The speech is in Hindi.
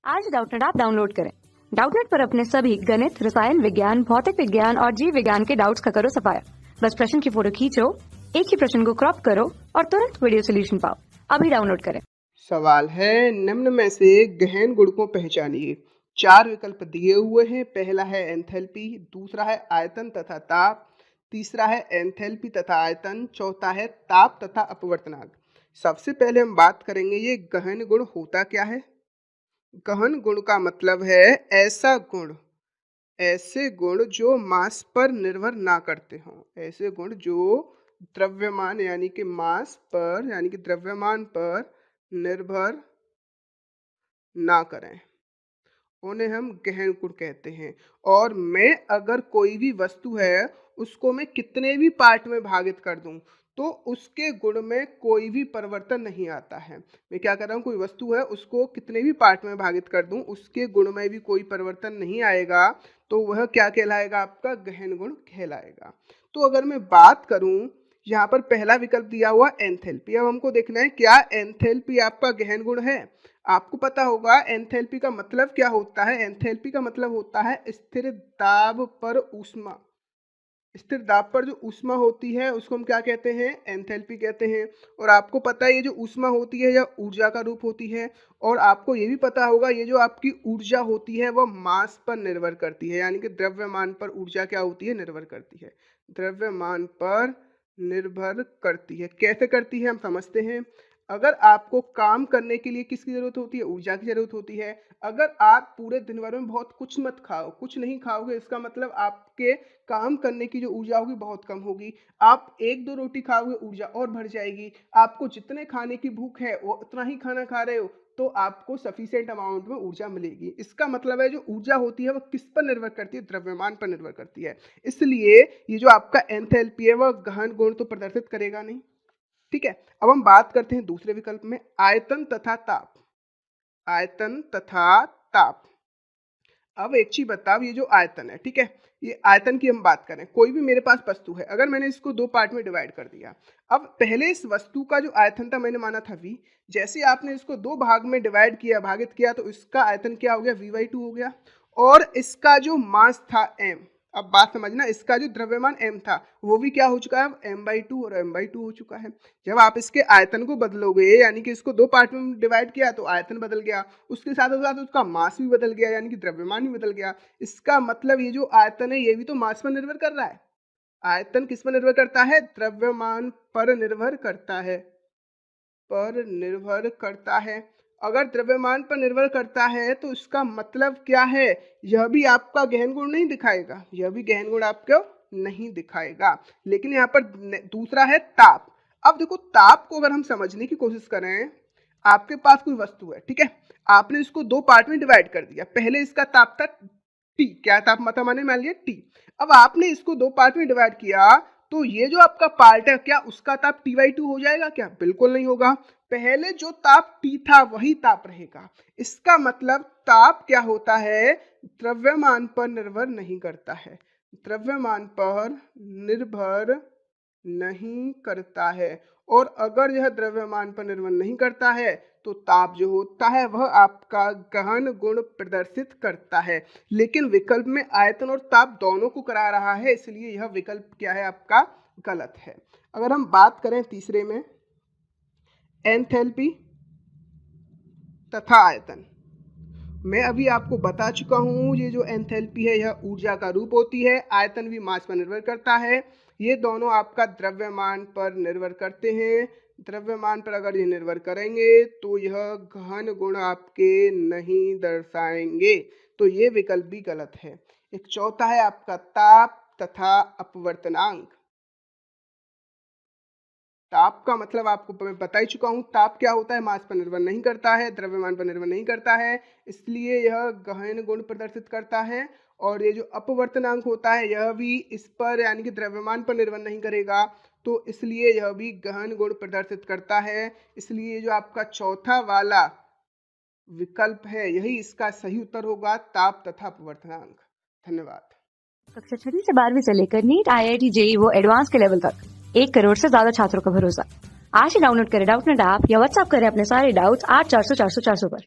आज डाउटनेट ऐप डाउनलोड करें। डाउटनेट पर अपने सभी गणित, रसायन विज्ञान, भौतिक विज्ञान और जीव विज्ञान के डाउट्स का करो सफाया। बस प्रश्न की फोटो खींचो, एक ही प्रश्न को क्रॉप करो और तुरंत वीडियो सोल्यूशन पाओ। अभी डाउनलोड करें। सवाल है, निम्न में से गहन गुण को पहचानिए। 4 विकल्प दिए हुए हैं। पहला है एंथैल्पी, दूसरा है आयतन तथा ताप, तीसरा है एंथैल्पी तथा आयतन, चौथा है ताप तथा अपवर्तनांक। सबसे पहले हम बात करेंगे ये गहन गुण होता क्या है। गहन गुण का मतलब है ऐसे गुण जो मास पर निर्भर ना करते हों, ऐसे गुण जो द्रव्यमान यानी कि मास पर यानी कि द्रव्यमान पर निर्भर ना करें, उन्हें हम गहन गुण कहते हैं। और मैं अगर कोई भी वस्तु है उसको मैं कितने भी पार्ट में भागित कर दूं तो उसके गुण में कोई भी परिवर्तन नहीं आता है। मैं क्या कर रहा हूँ, कोई वस्तु है उसको कितने भी पार्ट में भागित कर दूं उसके गुण में भी कोई परिवर्तन नहीं आएगा, तो वह क्या कहलाएगा, आपका गहन गुण कहलाएगा। तो अगर मैं बात करूं, यहाँ पर पहला विकल्प दिया हुआ एंथैल्पी। अब हमको देखना है क्या एंथैल्पी आपका गहन गुण है। आपको पता होगा एंथैल्पी का मतलब क्या होता है। एंथैल्पी का मतलब होता है स्थिर दाब पर ऊष्मा। स्थिर दाब पर जो ऊष्मा होती है उसको हम क्या कहते हैं, एंथैल्पी कहते हैं। और आपको पता है ये जो ऊष्मा होती है यह ऊर्जा का रूप होती है। और आपको ये भी पता होगा ये जो आपकी ऊर्जा होती है वह मास पर निर्भर करती है, यानी कि द्रव्यमान पर ऊर्जा क्या होती है, निर्भर करती है। द्रव्यमान पर निर्भर करती है। कैसे करती है हम समझते हैं। अगर आपको काम करने के लिए किसकी जरूरत होती है, ऊर्जा की जरूरत होती है। अगर आप पूरे दिन भर में बहुत कुछ मत खाओ, कुछ नहीं खाओगे, इसका मतलब आपके काम करने की जो ऊर्जा होगी बहुत कम होगी। आप 1-2 रोटी खाओगे, ऊर्जा और बढ़ जाएगी। आपको जितने खाने की भूख है वो उतना ही खाना खा रहे हो तो आपको सफिशिएंट अमाउंट में ऊर्जा मिलेगी। इसका मतलब है जो ऊर्जा होती है वह किस पर निर्भर करती है, द्रव्यमान पर निर्भर करती है। इसलिए ये जो आपका एंथैल्पी है वह गहन गुण तो प्रदर्शित करेगा नहीं। ठीक है, अब हम बात करते हैं दूसरे विकल्प में, आयतन तथा ताप। आयतन तथा ताप। अब एक चीज बताओ, ये जो आयतन है, ठीक है, ये आयतन की हम बात करें। कोई भी मेरे पास वस्तु है, अगर मैंने इसको 2 पार्ट में डिवाइड कर दिया। अब पहले इस वस्तु का जो आयतन था मैंने माना था v। जैसे आपने इसको 2 भाग में डिवाइड किया, भागित किया, तो इसका आयतन क्या हो गया, v/2 हो गया। और इसका जो मास था m, अब बात समझना, इसका जो द्रव्यमान m था वो भी क्या हो चुका है, m/2 और m/2 हो चुका है। जब आप इसके आयतन को बदलोगे, यानी कि इसको 2 पार्ट में डिवाइड किया तो आयतन बदल गया, उसके साथ साथ उसका मास भी बदल गया, यानी कि द्रव्यमान भी बदल गया। इसका मतलब ये जो आयतन है ये भी तो मास पर निर्भर कर रहा है। आयतन किस पर निर्भर करता है, द्रव्यमान पर निर्भर करता है, पर निर्भर करता है। अगर द्रव्यमान पर निर्भर करता है तो इसका मतलब क्या है, यह भी आपका गहन गुण नहीं दिखाएगा, यह भी गहन गुण आपको नहीं दिखाएगा। लेकिन यहाँ पर दूसरा है ताप। अब देखो, ताप को अगर हम समझने की कोशिश करें, आपके पास कोई वस्तु है, ठीक है, आपने इसको 2 पार्ट में डिवाइड कर दिया। पहले इसका ताप था टी, क्या ताप मात्रा माने, मान लिया टी। अब आपने इसको 2 पार्ट में डिवाइड किया तो ये जो आपका पार्ट है क्या उसका ताप T/2 हो जाएगा क्या, बिल्कुल नहीं होगा। पहले जो ताप T था वही ताप रहेगा। इसका मतलब ताप क्या होता है, द्रव्यमान पर निर्भर नहीं करता है, द्रव्यमान पर निर्भर नहीं करता है। और अगर यह द्रव्यमान पर निर्भर नहीं करता है तो ताप जो होता है वह आपका गहन गुण प्रदर्शित करता है। लेकिन विकल्प में आयतन और ताप दोनों को करा रहा है, इसलिए यह विकल्प क्या है, आपका गलत है। अगर हम बात करें तीसरे में, एंथैल्पी तथा आयतन, मैं अभी आपको बता चुका हूँ ये जो एंथैल्पी है यह ऊर्जा का रूप होती है, आयतन भी मास पर निर्भर करता है। ये दोनों आपका द्रव्यमान पर निर्भर करते हैं। द्रव्यमान पर अगर ये निर्भर करेंगे तो यह गहन गुण आपके नहीं दर्शाएंगे, तो ये विकल्प भी गलत है। एक चौथा है आपका ताप तथा अपवर्तनांक। ताप का मतलब आपको मैं बता ही चुका हूँ, ताप क्या होता है, मास पर निर्भर नहीं करता है, द्रव्यमान पर निर्भर नहीं करता है, इसलिए यह गहन गुण प्रदर्शित करता है। और ये जो अपवर्तनांक होता है यह भी इस पर यानी कि द्रव्यमान पर निर्भर नहीं करेगा, तो इसलिए यह भी गहन गुण प्रदर्शित करता है। इसलिए जो आपका चौथा वाला विकल्प है यही इसका सही उत्तर होगा, ताप तथा अपवर्तनांक। धन्यवाद। कक्षा 6 से 12वीं से लेकर नीट, IIT, JEE वो एडवांस के लेवल तक 1 करोड़ से ज्यादा छात्रों का भरोसा। आज ही डाउनलोड करें डाउटनेट ऐप या व्हाट्सएप करें अपने सारे डाउट्स 8400 400 400 पर।